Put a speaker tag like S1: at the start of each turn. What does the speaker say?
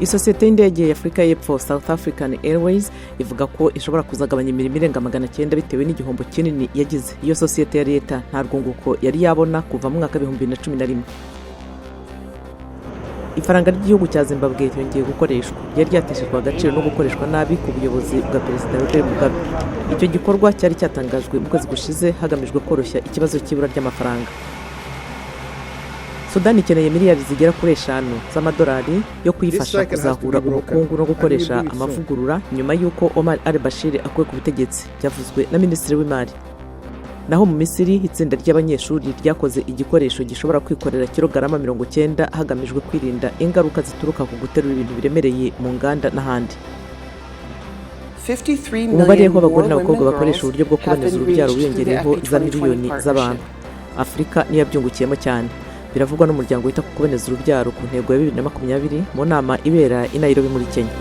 S1: Isosiyete y'indege ya Afurika y'Epfo South African Airways ivuga ko ishobora kuzagabanya imirimo irenga 900 bitewe n'igihombo kinini yagize. Iyo sosiyete ya leta nta rwunguko yari yabona kuva mu mwaka 2011. Ifaranga ry'igihugu cya Zimbabwe ryongeye gukoreshwa. Ryari ryateshejwe agaciro no gukoreshwa nabi ku buyobozi bwa Perezida Robert Mugabe. Icyo gikorwa cyari cyatangajwe mu kwezi gushize hagamijwe koroshya ikibazo cy'ibura ry'amafaranga. Sudan ikeneye miliyari zigera kuri 5 z'amadolari yo kuyifasha kuzahura ubukungu no gukoresha amavugurura nyuma y'uko Omar al-Bashir akuwe ku butegetsi, byavuzwe na Minisitiri w'Imari. Naho mu Misiri itsinda ry'abanyeshuri ryakoze igikoresho gishobora kwikorera kilogarama 90 hagamijwe kwirinda ingaruka zituruka ku guterura ibintu biremereye mu nganda n'ahandi. Umubare w'abagore n'abakobwa bakoresha uburyo bwo kuboneza urubyaro wiyongereyeho za miliyoni z'abantu. Afurika niyo yabyungukiyemo cyane. Biravugwa n'umuryango wita ku kuboneza urubyaro ku ntego ya 2020 mu nama ibera i Nairobi muri Kenya.